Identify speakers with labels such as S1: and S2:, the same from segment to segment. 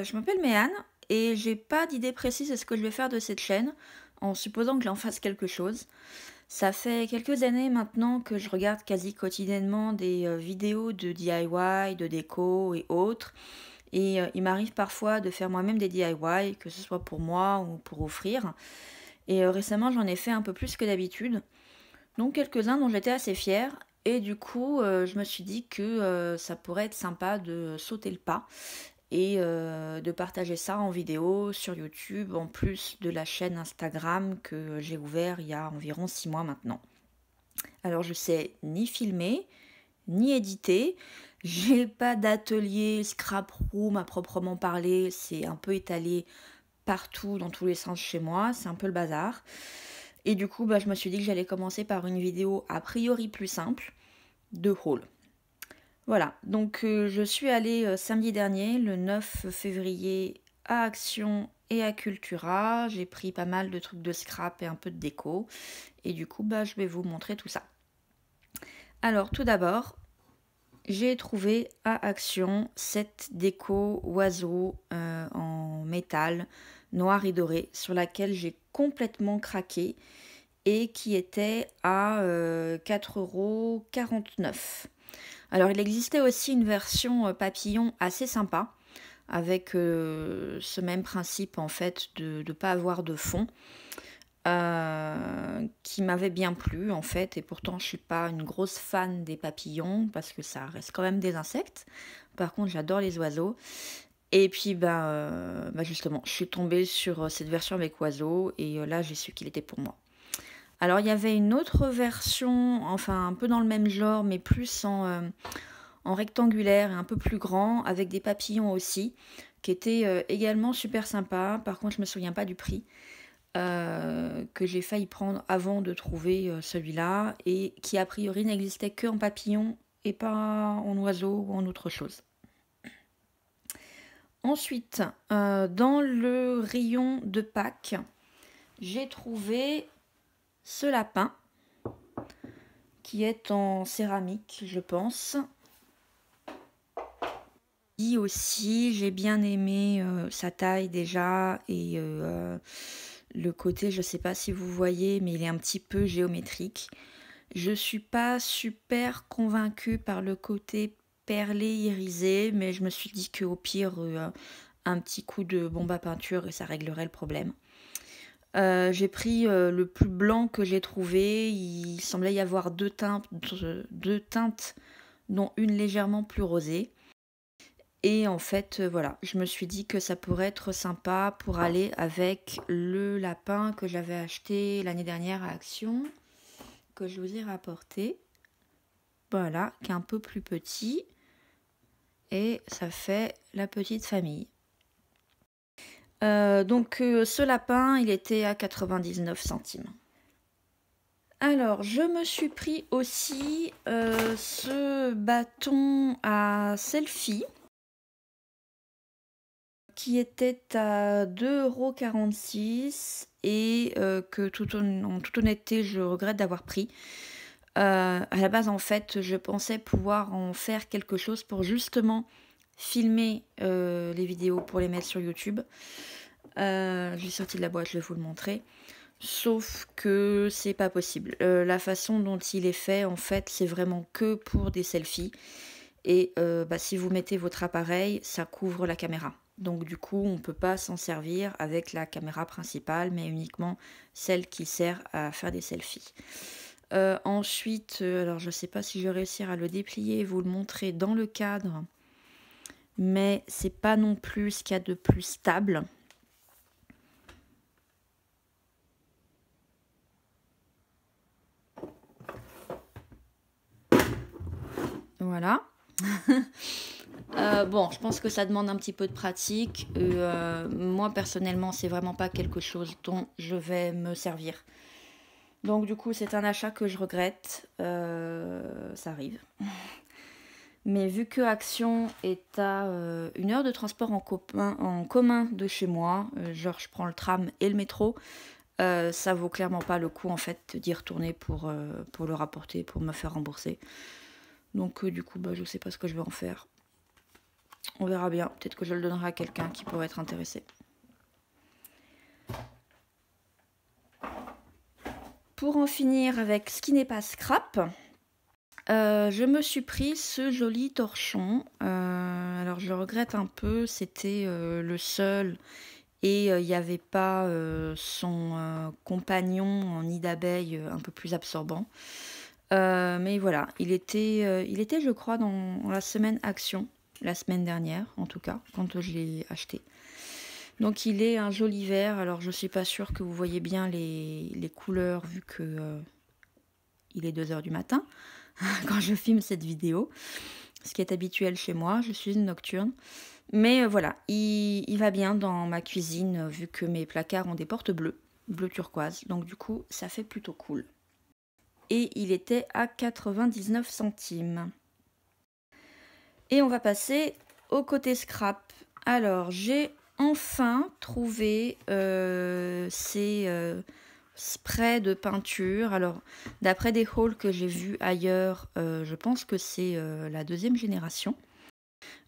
S1: Je m'appelle Méane et j'ai pas d'idée précise de ce que je vais faire de cette chaîne, en supposant que j'en fasse quelque chose. Ça fait quelques années maintenant que je regarde quasi quotidiennement des vidéos de DIY, de déco et autres. Et il m'arrive parfois de faire moi-même des DIY, que ce soit pour moi ou pour offrir. Et récemment, j'en ai fait un peu plus que d'habitude. Donc quelques-uns dont j'étais assez fière. Et du coup, je me suis dit que ça pourrait être sympa de sauter le pas et de partager ça en vidéo sur YouTube, en plus de la chaîne Instagram que j'ai ouvert il y a environ 6 mois maintenant. Alors je sais ni filmer, ni éditer, j'ai pas d'atelier scrap room à proprement parler, c'est un peu étalé partout dans tous les sens chez moi, c'est un peu le bazar. Et du coup, je me suis dit que j'allais commencer par une vidéo a priori plus simple de haul. Voilà, donc je suis allée samedi dernier, le 9 février, à Action et à Cultura. J'ai pris pas mal de trucs de scrap et un peu de déco. Et du coup, je vais vous montrer tout ça. Alors, tout d'abord, j'ai trouvé à Action cette déco oiseau en métal noir et doré sur laquelle j'ai complètement craqué et qui était à 4,49 €. Alors il existait aussi une version papillon assez sympa avec ce même principe en fait de ne pas avoir de fond qui m'avait bien plu en fait, et pourtant je suis pas une grosse fan des papillons parce que ça reste quand même des insectes. Par contre j'adore les oiseaux. Et puis justement je suis tombée sur cette version avec oiseaux et là j'ai su qu'il était pour moi. Alors il y avait une autre version, enfin un peu dans le même genre mais plus en rectangulaire et un peu plus grand, avec des papillons aussi, qui était également super sympa. Par contre, je me souviens pas du prix, que j'ai failli prendre avant de trouver celui-là, et qui a priori n'existait que en papillon et pas en oiseau ou en autre chose. Ensuite, dans le rayon de Pâques, j'ai trouvé ce lapin, qui est en céramique, je pense. Aussi, j'ai bien aimé sa taille déjà et le côté, je sais pas si vous voyez, mais il est un petit peu géométrique. Je suis pas super convaincue par le côté perlé irisé, mais je me suis dit qu'au pire, un petit coup de bombe à peinture et ça réglerait le problème. J'ai pris le plus blanc que j'ai trouvé. Il semblait y avoir deux teintes, dont une légèrement plus rosée. Et en fait, voilà, je me suis dit que ça pourrait être sympa pour aller avec le lapin que j'avais acheté l'année dernière à Action, que je vous ai rapporté. Voilà, qui est un peu plus petit. Et ça fait la petite famille. Ce lapin, il était à 99 centimes. Alors, je me suis pris aussi ce bâton à selfie, qui était à 2,46 € et que en toute honnêteté je regrette d'avoir pris. À la base en fait je pensais pouvoir en faire quelque chose pour justement filmer les vidéos pour les mettre sur YouTube. J'ai sorti de la boîte, je vais vous le montrer. Sauf que c'est pas possible. La façon dont il est fait en fait c'est vraiment que pour des selfies. Et si vous mettez votre appareil, ça couvre la caméra. Donc du coup, on ne peut pas s'en servir avec la caméra principale, mais uniquement celle qui sert à faire des selfies. Ensuite, alors je ne sais pas si je vais réussir à le déplier et vous le montrer dans le cadre, mais c'est pas non plus ce qu'il y a de plus stable. Voilà. Bon, je pense que ça demande un petit peu de pratique. Moi, personnellement, c'est vraiment pas quelque chose dont je vais me servir. Donc, du coup, c'est un achat que je regrette. Ça arrive. Mais vu que Action est à 1 heure de transport en commun de chez moi, genre je prends le tram et le métro, ça vaut clairement pas le coup en fait d'y retourner pour le rapporter, pour me faire rembourser. Donc du coup, je sais pas ce que je vais en faire. On verra bien. Peut-être que je le donnerai à quelqu'un qui pourrait être intéressé. Pour en finir avec ce qui n'est pas scrap, je me suis pris ce joli torchon. Alors je regrette un peu, c'était le seul et il n'y avait pas son compagnon en nid d'abeille un peu plus absorbant. Mais voilà, il était je crois dans la semaine Action, la semaine dernière en tout cas, quand je l'ai acheté. Donc il est un joli vert. Alors je suis pas sûre que vous voyez bien les couleurs vu que il est 2 h du matin quand je filme cette vidéo, ce qui est habituel chez moi. Je suis une nocturne, mais voilà, il va bien dans ma cuisine vu que mes placards ont des portes bleues, bleu turquoise. Donc du coup ça fait plutôt cool. Et il était à 99 centimes. Et on va passer au côté scrap. Alors j'ai enfin trouvé ces sprays de peinture. Alors d'après des hauls que j'ai vus ailleurs, je pense que c'est la 2e génération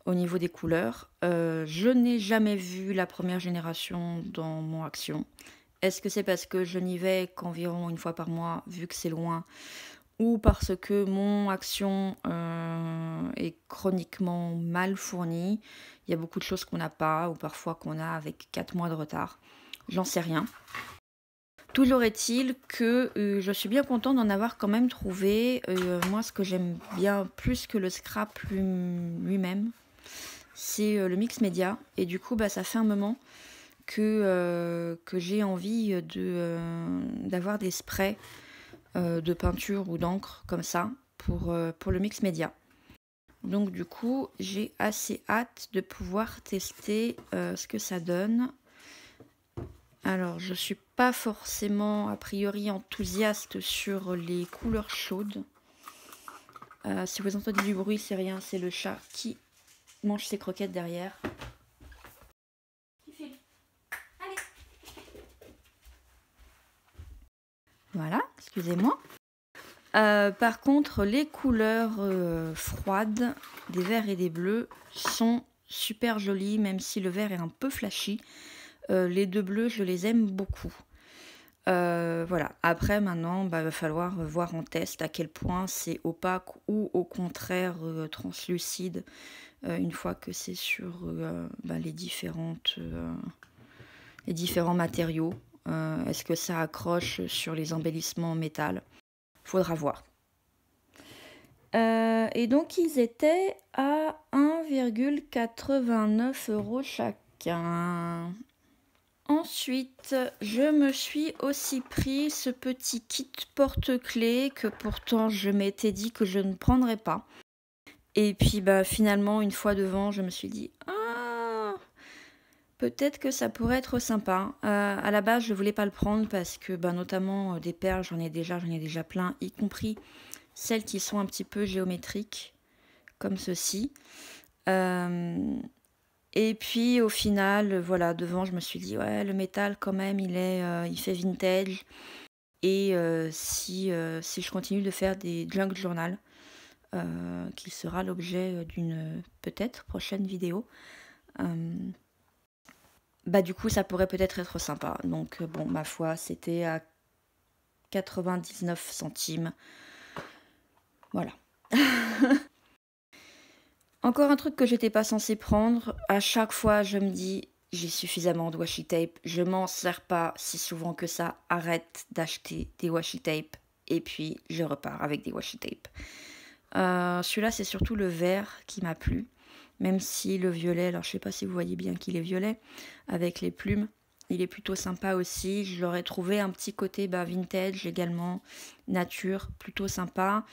S1: au niveau des couleurs. Je n'ai jamais vu la 1re génération dans mon Action. Est-ce que c'est parce que je n'y vais qu'environ une fois par mois vu que c'est loin, ou parce que mon Action est chroniquement mal fournie? Il y a beaucoup de choses qu'on n'a pas, ou parfois qu'on a avec 4 mois de retard. J'en sais rien. Toujours est-il que je suis bien contente d'en avoir quand même trouvé. Moi, ce que j'aime bien plus que le scrap lui-même, c'est le mix média. Et du coup, ça fait un moment que j'ai envie d'avoir des sprays de peinture ou d'encre comme ça pour le mix média. Donc du coup j'ai assez hâte de pouvoir tester ce que ça donne. Alors je suis pas forcément a priori enthousiaste sur les couleurs chaudes. Si vous entendez du bruit, c'est rien, c'est le chat qui mange ses croquettes derrière. Voilà, excusez-moi. Par contre, les couleurs froides des verts et des bleus sont super jolies, même si le vert est un peu flashy. Les 2 bleus, je les aime beaucoup. Voilà. Après, maintenant, il va falloir voir en test à quel point c'est opaque ou au contraire translucide une fois que c'est sur les différents matériaux. Est-ce que ça accroche sur les embellissements en métal? Faudra voir. Et donc ils étaient à 1,89 € chacun. Ensuite, je me suis aussi pris ce petit kit porte-clés que pourtant je m'étais dit que je ne prendrais pas. Et puis finalement, une fois devant, je me suis dit peut-être que ça pourrait être sympa. À la base, je voulais pas le prendre parce que notamment des perles, j'en ai déjà plein, y compris celles qui sont un petit peu géométriques, comme ceci. Et puis au final, voilà, devant, je me suis dit, ouais, le métal quand même, il fait vintage. Et si je continue de faire des junk journal, qui sera l'objet d'une peut-être prochaine vidéo, du coup, ça pourrait peut-être être sympa. Donc bon, ma foi, c'était à 99 centimes. Voilà. Encore un truc que j'étais pas censée prendre. À chaque fois, je me dis, j'ai suffisamment de washi tape. Je m'en sers pas si souvent que ça. Arrête d'acheter des washi tape. Et puis, je repars avec des washi tape. Celui-là, c'est surtout le vert qui m'a plu. Même si le violet, alors je sais pas si vous voyez bien qu'il est violet, avec les plumes, il est plutôt sympa aussi. Je l'aurais trouvé un petit côté vintage également, nature, plutôt sympa.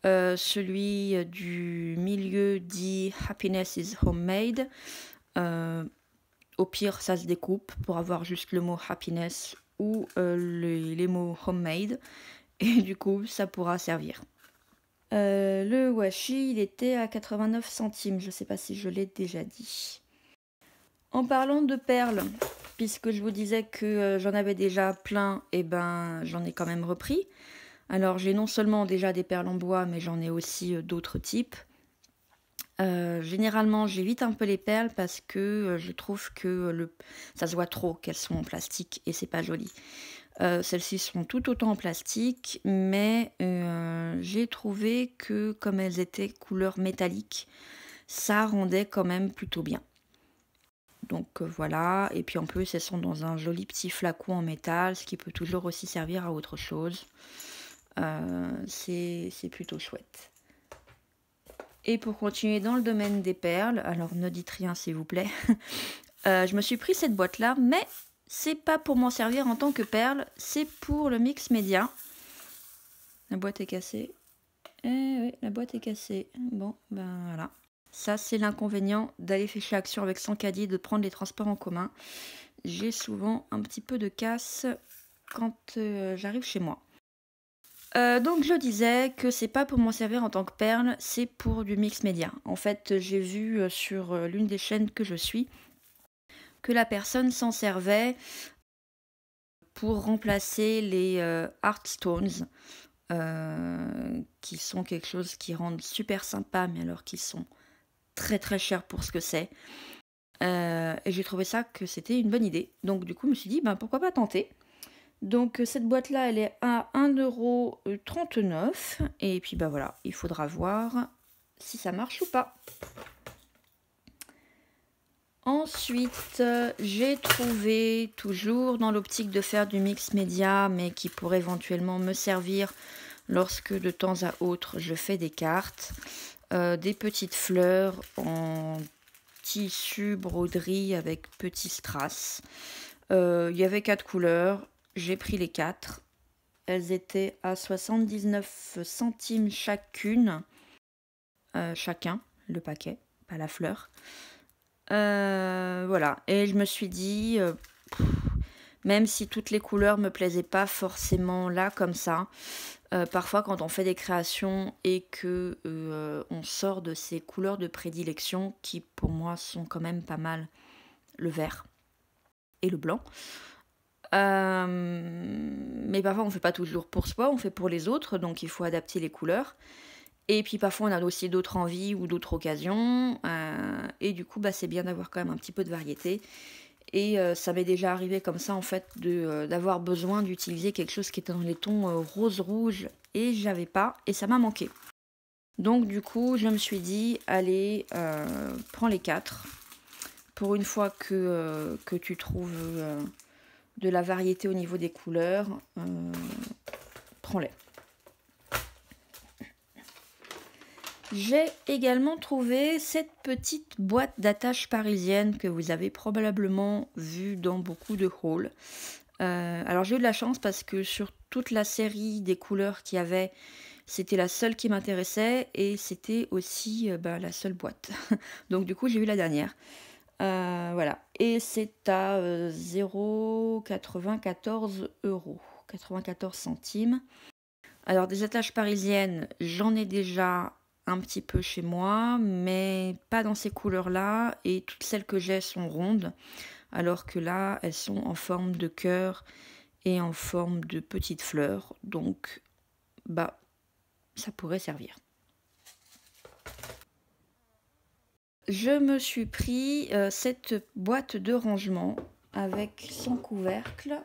S1: Celui du milieu dit Happiness is homemade. Au pire, ça se découpe pour avoir juste le mot happiness ou les mots homemade. Et du coup, ça pourra servir. Le washi, il était à 89 centimes. Je ne sais pas si je l'ai déjà dit. En parlant de perles, puisque je vous disais que j'en avais déjà plein, et j'en ai quand même repris. Alors j'ai non seulement déjà des perles en bois, mais j'en ai aussi d'autres types. Généralement, j'évite un peu les perles parce que je trouve que ça se voit trop qu'elles sont en plastique et c'est pas joli. Celles-ci sont tout autant en plastique, mais j'ai trouvé que comme elles étaient couleur métallique, ça rendait quand même plutôt bien. Donc voilà, et puis en plus elles sont dans un joli petit flacon en métal, ce qui peut toujours aussi servir à autre chose. C'est plutôt chouette. Et pour continuer dans le domaine des perles, alors ne dites rien s'il vous plaît, je me suis pris cette boîte là, mais c'est pas pour m'en servir en tant que perle, c'est pour le mix média. La boîte est cassée. Eh oui, la boîte est cassée. Bon, ben voilà. Ça, c'est l'inconvénient d'aller chez Action avec son caddie, de prendre les transports en commun. J'ai souvent un petit peu de casse quand j'arrive chez moi. Donc je disais que c'est pas pour m'en servir en tant que perle, c'est pour du mix média. En fait, j'ai vu sur l'une des chaînes que je suis que la personne s'en servait pour remplacer les Heartstones, qui sont quelque chose qui rendent super sympa, mais alors qu'ils sont très très chers pour ce que c'est. Et j'ai trouvé ça que c'était une bonne idée. Donc du coup, je me suis dit, ben, pourquoi pas tenter. Donc cette boîte-là, elle est à 1,39 €. Et puis bah voilà, il faudra voir si ça marche ou pas. Ensuite, j'ai trouvé, toujours dans l'optique de faire du mix média, mais qui pourrait éventuellement me servir lorsque de temps à autre je fais des cartes, des petites fleurs en tissu broderie avec petits strass. Il y avait 4 couleurs. J'ai pris les 4. Elles étaient à 79 centimes chacune. Chacun, le paquet, pas la fleur. Voilà. Et je me suis dit, même si toutes les couleurs me plaisaient pas forcément là comme ça, parfois quand on fait des créations et que on sort de ces couleurs de prédilection, qui pour moi sont quand même pas mal le vert et le blanc, mais parfois on fait pas toujours pour soi, on fait pour les autres, donc il faut adapter les couleurs. Et puis parfois on a aussi d'autres envies ou d'autres occasions, et du coup bah, c'est bien d'avoir quand même un petit peu de variété. Et ça m'est déjà arrivé comme ça en fait d'avoir besoin d'utiliser quelque chose qui était dans les tons rose-rouge et j'avais pas, et ça m'a manqué. Donc du coup je me suis dit, allez, prends les 4. Pour une fois que tu trouves de la variété au niveau des couleurs, prends-les. J'ai également trouvé cette petite boîte d'attache parisienne que vous avez probablement vue dans beaucoup de hauls. Alors j'ai eu de la chance parce que sur toute la série des couleurs qu'il y avait, c'était la seule qui m'intéressait et c'était aussi la seule boîte. Donc du coup j'ai eu la dernière. Voilà. Et c'est à 0,94 €, 94 centimes. Alors des attaches parisiennes, j'en ai déjà un petit peu chez moi, mais pas dans ces couleurs-là, et toutes celles que j'ai sont rondes, alors que là, elles sont en forme de cœur et en forme de petites fleurs, donc bah ça pourrait servir. Je me suis pris cette boîte de rangement avec son couvercle.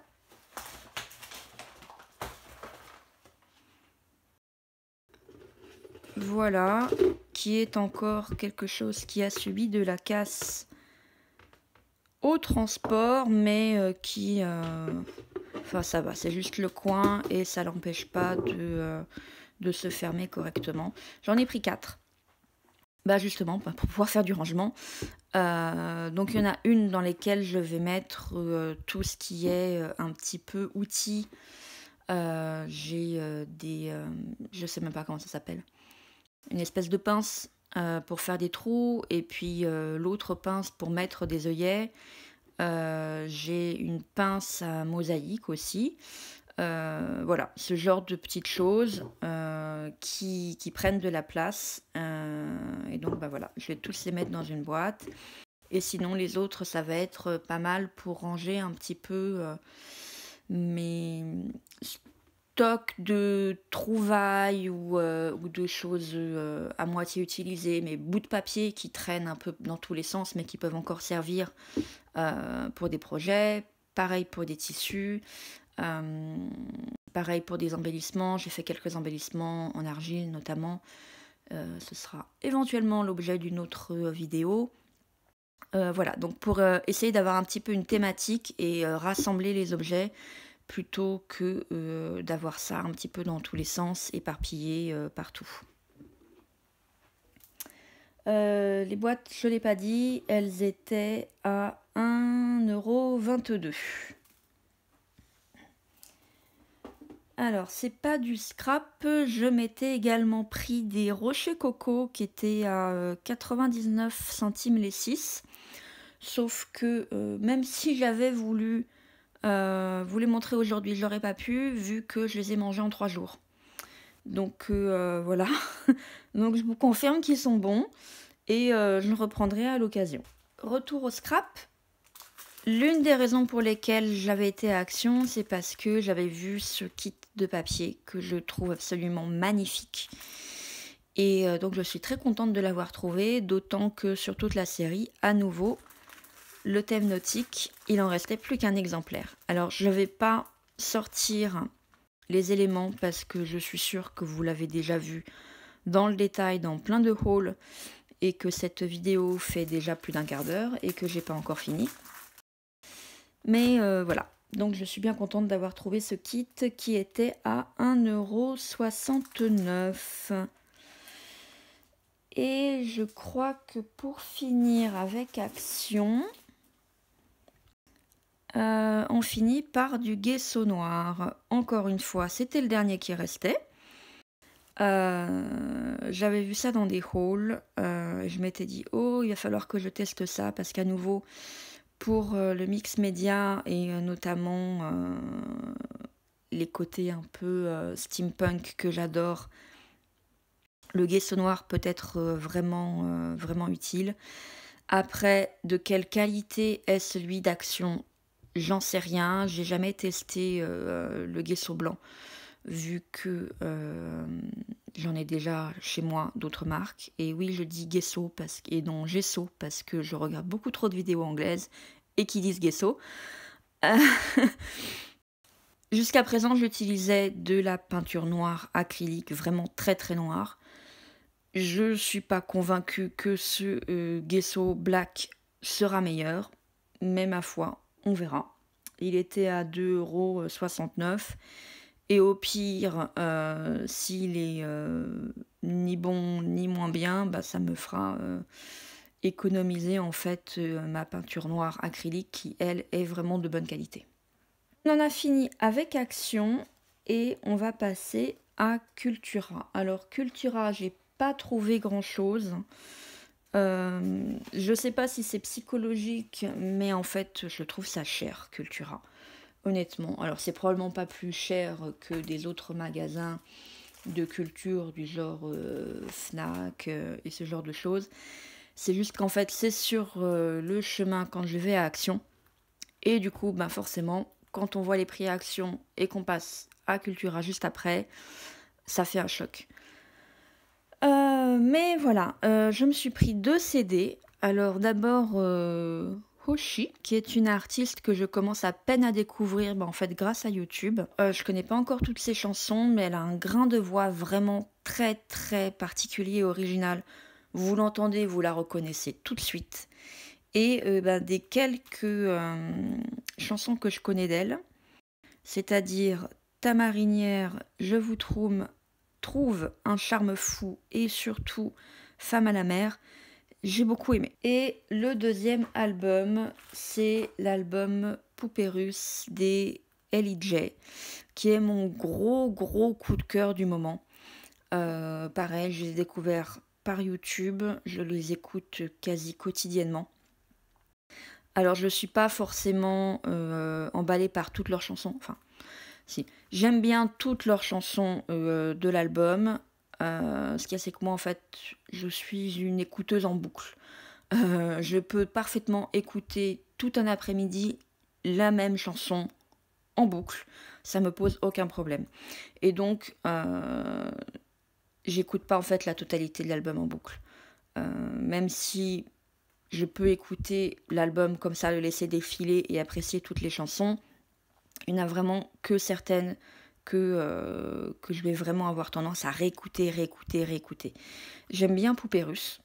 S1: Voilà, qui est encore quelque chose qui a subi de la casse au transport, mais qui... Enfin ça va, c'est juste le coin et ça l'empêche pas de se fermer correctement. J'en ai pris 4. Bah justement, pour pouvoir faire du rangement. Donc il y en a une dans lesquelles je vais mettre tout ce qui est un petit peu outils. J'ai je sais même pas comment ça s'appelle. Une espèce de pince pour faire des trous, et puis l'autre pince pour mettre des œillets. J'ai une pince à mosaïque aussi. Voilà, ce genre de petites choses qui prennent de la place. Et donc bah voilà, je vais tous les mettre dans une boîte. Et sinon les autres, ça va être pas mal pour ranger un petit peu mes stock de trouvailles ou de choses à moitié utilisées, mais bouts de papier qui traînent un peu dans tous les sens, mais qui peuvent encore servir pour des projets. Pareil pour des tissus. Pareil pour des embellissements. J'ai fait quelques embellissements en argile notamment. Ce sera éventuellement l'objet d'une autre vidéo. Voilà, donc pour essayer d'avoir un petit peu une thématique et rassembler les objets plutôt que d'avoir ça un petit peu dans tous les sens, éparpillé partout. Les boîtes, je ne l'ai pas dit, elles étaient à 1,22 €. Alors, c'est pas du scrap, je m'étais également pris des rochers coco qui étaient à 99 centimes les 6. Sauf que même si j'avais voulu vous les montrer aujourd'hui, je n'aurais pas pu vu que je les ai mangés en 3 jours. Donc voilà, donc je vous confirme qu'ils sont bons et je le reprendrai à l'occasion. Retour au scrap. L'une des raisons pour lesquelles j'avais été à Action, c'est parce que j'avais vu ce kit de papier que je trouve absolument magnifique. Et donc je suis très contente de l'avoir trouvé, d'autant que sur toute la série, à nouveau, le thème nautique, il en restait plus qu'un exemplaire. Alors je ne vais pas sortir les éléments parce que je suis sûre que vous l'avez déjà vu dans le détail, dans plein de hauls, et que cette vidéo fait déjà plus d'1 quart d'heure et que j'ai pas encore fini. Mais voilà, donc je suis bien contente d'avoir trouvé ce kit qui était à 1,69 €. Et je crois que pour finir avec Action, on finit par du gesso noir. Encore une fois, c'était le dernier qui restait. J'avais vu ça dans des hauls. Je m'étais dit, oh, il va falloir que je teste ça parce qu'à nouveau, pour le mix média et notamment les côtés un peu steampunk que j'adore, le gesso noir peut être vraiment utile. Après, de quelle qualité est celui d'Action? J'en sais rien. J'ai jamais testé le gesso blanc, vu que j'en ai déjà chez moi d'autres marques. Et oui, je dis gesso et non gesso parce que je regarde beaucoup trop de vidéos anglaises et qui disent gesso. Jusqu'à présent, j'utilisais de la peinture noire acrylique, vraiment très très noire. Je ne suis pas convaincue que ce gesso black sera meilleur, mais ma foi, on verra. Il était à 2,69 €. Et au pire, s'il est ni bon ni moins bien, bah, ça me fera économiser en fait ma peinture noire acrylique qui, elle, est vraiment de bonne qualité. On en a fini avec Action et on va passer à Cultura. Alors Cultura, j'ai pas trouvé grand chose. Je sais pas si c'est psychologique, mais en fait, je trouve ça cher, Cultura. Honnêtement. Alors, c'est probablement pas plus cher que des autres magasins de culture du genre Fnac et ce genre de choses. C'est juste qu'en fait, c'est sur le chemin quand je vais à Action. Et du coup, bah forcément, quand on voit les prix à Action et qu'on passe à Cultura juste après, ça fait un choc. Mais voilà, je me suis pris 2 CD. Alors d'abord Hoshi, qui est une artiste que je commence à peine à découvrir, en fait grâce à YouTube. Je connais pas encore toutes ses chansons, mais elle a un grain de voix vraiment très très particulier et original. Vous l'entendez, vous la reconnaissez tout de suite. Et des quelques chansons que je connais d'elle, c'est-à-dire Ta marinière, Je vous trouve un charme fou et surtout Femme à la mer, j'ai beaucoup aimé. Et le deuxième album, c'est l'album Poupée russe des L.I.J, qui est mon gros coup de cœur du moment. Pareil, je les ai découverts par YouTube, je les écoute quasi quotidiennement. Alors je ne suis pas forcément emballée par toutes leurs chansons, enfin si, j'aime bien toutes leurs chansons de l'album. Ce qu'il y a, c'est que moi, en fait, je suis une écouteuse en boucle. Je peux parfaitement écouter tout un après-midi la même chanson en boucle. ça me pose aucun problème. Et donc, j'écoute pas en fait la totalité de l'album en boucle. Même si je peux écouter l'album comme ça, le laisser défiler et apprécier toutes les chansons, il n'y en a vraiment que certaines que je vais vraiment avoir tendance à réécouter. J'aime bien Poupée Russe.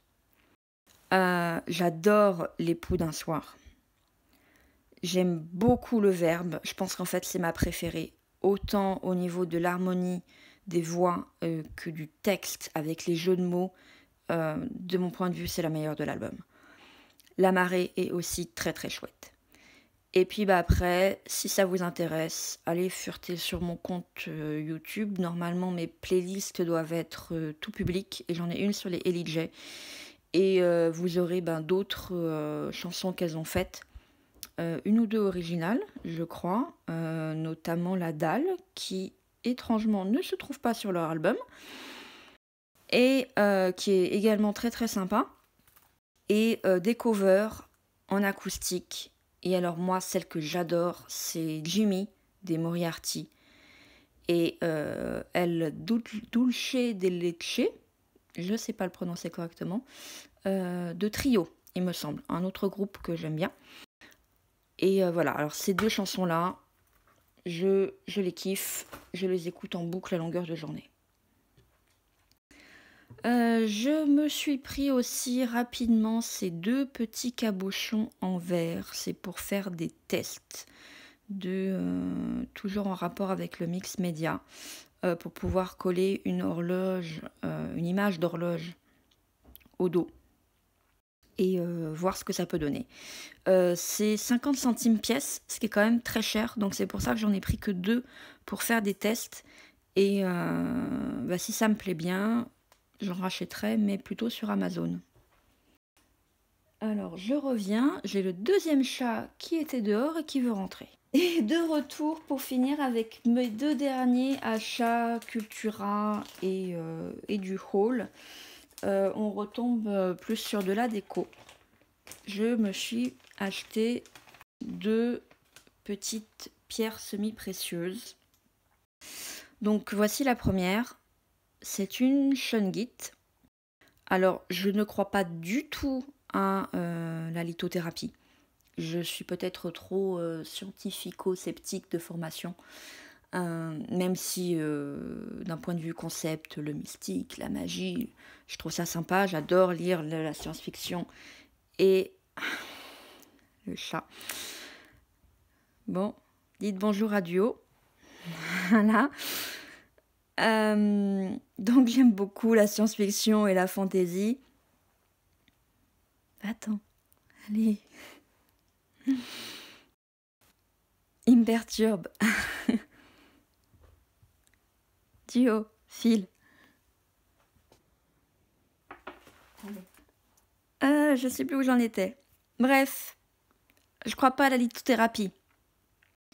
S1: J'adore L'époux d'un soir. J'aime beaucoup le Verbe. Je pense qu'en fait c'est ma préférée. Autant au niveau de l'harmonie des voix que du texte avec les jeux de mots. De mon point de vue, c'est la meilleure de l'album. La marée est aussi très très chouette. Et puis après, si ça vous intéresse, allez fureter sur mon compte YouTube. Normalement, mes playlists doivent être tout publiques et j'en ai une sur les Ellie J. Et vous aurez d'autres chansons qu'elles ont faites. Une ou deux originales, je crois, notamment La Dalle, qui étrangement ne se trouve pas sur leur album, et qui est également très très sympa, et des covers en acoustique. Et alors moi, celle que j'adore, c'est Jimmy des Moriarty, et El Dulce de Leche, je ne sais pas le prononcer correctement, de Trio, il me semble, un autre groupe que j'aime bien. Et voilà, alors ces deux chansons-là, je les kiffe, je les écoute en boucle à longueur de journée. Je me suis pris aussi rapidement ces deux petits cabochons en verre. C'est pour faire des tests, toujours en rapport avec le mix média, pour pouvoir coller une horloge, une image d'horloge au dos et voir ce que ça peut donner. C'est 50 centimes pièce, ce qui est quand même très cher, donc c'est pour ça que j'en ai pris que deux pour faire des tests. Et si ça me plaît bien, j'en rachèterai, mais plutôt sur Amazon. Alors, je reviens. J'ai le deuxième chat qui était dehors et qui veut rentrer. Et de retour pour finir avec mes deux derniers achats Cultura et du haul. On retombe plus sur de la déco. Je me suis acheté deux petites pierres semi-précieuses. Donc, voici la première. C'est une shungite. Alors, je ne crois pas du tout à la lithothérapie. Je suis peut-être trop scientifico-sceptique de formation, même si d'un point de vue concept, le mystique, la magie, je trouve ça sympa. J'adore lire la science-fiction et le chat. Bon, dites bonjour à Duo. Voilà. Donc j'aime beaucoup la science-fiction et la fantasy. Attends, allez. Il me perturbe. Duo, file. Je sais plus où j'en étais. Bref, je crois pas à la lithothérapie.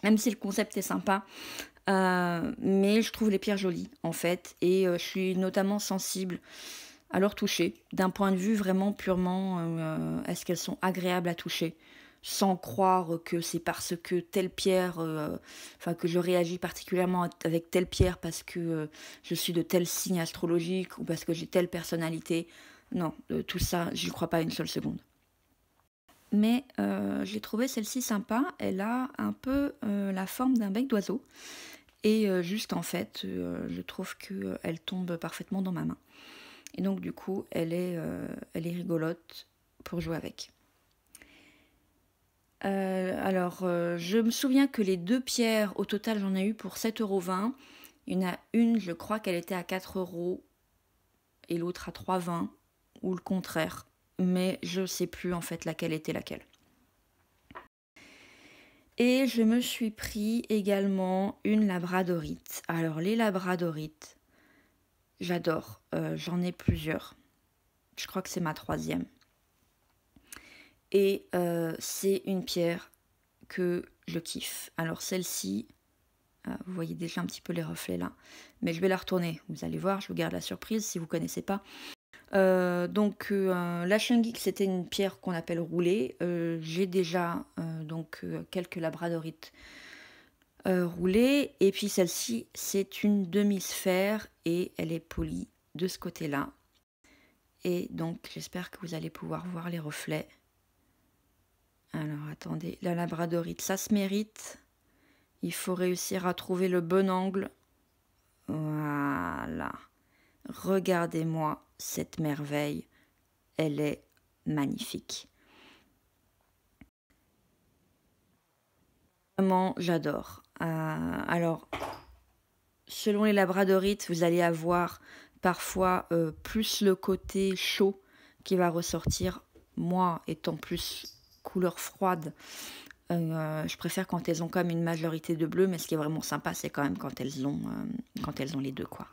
S1: Même si le concept est sympa. Mais je trouve les pierres jolies, en fait. Et je suis notamment sensible à leur toucher. D'un point de vue vraiment purement, est-ce qu'elles sont agréables à toucher ? Sans croire que c'est parce que telle pierre, que je réagis particulièrement avec telle pierre parce que je suis de tel signe astrologique ou parce que j'ai telle personnalité. Non, tout ça, j'y crois pas une seule seconde. Mais j'ai trouvé celle-ci sympa. Elle a un peu la forme d'un bec d'oiseau. Et juste en fait, je trouve qu'elle tombe parfaitement dans ma main. Et donc du coup, elle est rigolote pour jouer avec. Je me souviens que les deux pierres, au total, j'en ai eu pour 7,20 €. Il y en a une, je crois qu'elle était à 4 € et l'autre à 3,20 € ou le contraire. Mais je ne sais plus en fait laquelle était laquelle. Et je me suis pris également une labradorite. Alors les labradorites, j'adore. J'en ai plusieurs. Je crois que c'est ma 3e. Et c'est une pierre que je kiffe. Alors celle-ci, vous voyez déjà un petit peu les reflets là. Mais je vais la retourner. Vous allez voir, je vous garde la surprise si vous ne connaissez pas. La shungite, c'était une pierre qu'on appelle roulée. J'ai déjà quelques labradorites roulée. Et puis celle-ci, c'est une demi-sphère et elle est polie de ce côté-là. Et donc, j'espère que vous allez pouvoir voir les reflets. Alors, attendez, la labradorite, ça se mérite. Il faut réussir à trouver le bon angle. Voilà. Regardez-moi cette merveille. Elle est magnifique. Vraiment, j'adore. Alors, selon les labradorites, vous allez avoir parfois plus le côté chaud qui va ressortir. Moi, étant plus couleur froide, je préfère quand elles ont quand même une majorité de bleu, mais ce qui est vraiment sympa, c'est quand même quand elles ont les deux, quoi.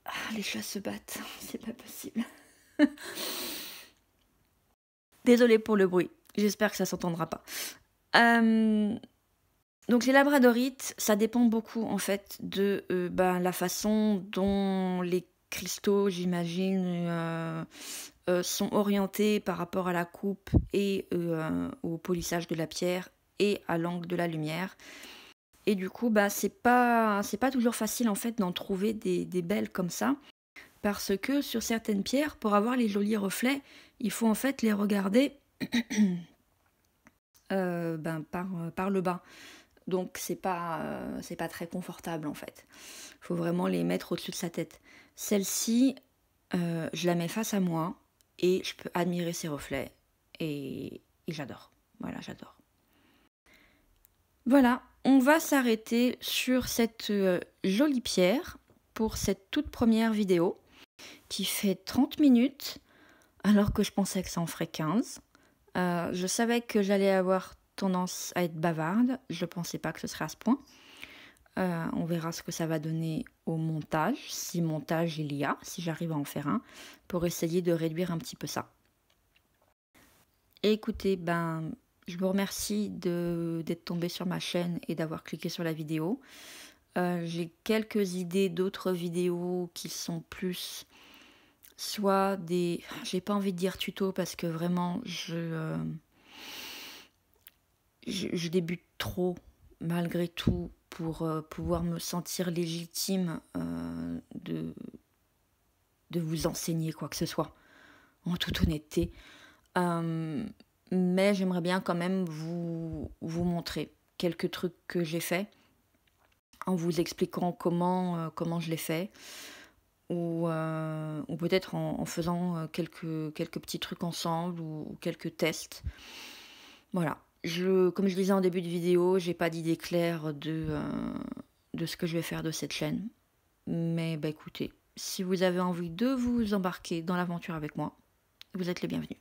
S1: Ah, les chats se battent, c'est pas possible. Désolée pour le bruit, j'espère que ça s'entendra pas. Donc les labradorites, ça dépend beaucoup en fait de la façon dont les cristaux, j'imagine, sont orientés par rapport à la coupe et au polissage de la pierre et à l'angle de la lumière. Et du coup, c'est pas toujours facile en fait d'en trouver des belles comme ça, parce que sur certaines pierres, pour avoir les jolis reflets, il faut en fait les regarder par le bas. Donc c'est pas très confortable en fait. Il faut vraiment les mettre au-dessus de sa tête. Celle-ci, je la mets face à moi et je peux admirer ses reflets. Et j'adore. Voilà, j'adore. Voilà, on va s'arrêter sur cette jolie pierre pour cette toute première vidéo qui fait 30 minutes alors que je pensais que ça en ferait 15. Je savais que j'allais avoir tendance à être bavarde, je pensais pas que ce serait à ce point. On verra ce que ça va donner au montage, si montage il y a, si j'arrive à en faire un, pour essayer de réduire un petit peu ça. Et écoutez, je vous remercie d'être tombé sur ma chaîne et d'avoir cliqué sur la vidéo. J'ai quelques idées d'autres vidéos qui sont plus soit des... J'ai pas envie de dire tuto parce que vraiment je débute trop malgré tout pour pouvoir me sentir légitime de vous enseigner quoi que ce soit, en toute honnêteté. Mais j'aimerais bien quand même vous montrer quelques trucs que j'ai fait, en vous expliquant comment je l'ai fait, ou peut-être en faisant quelques petits trucs ensemble, ou quelques tests. Voilà. Comme je disais en début de vidéo, j'ai pas d'idée claire de ce que je vais faire de cette chaîne. Mais écoutez, si vous avez envie de vous embarquer dans l'aventure avec moi, vous êtes les bienvenus.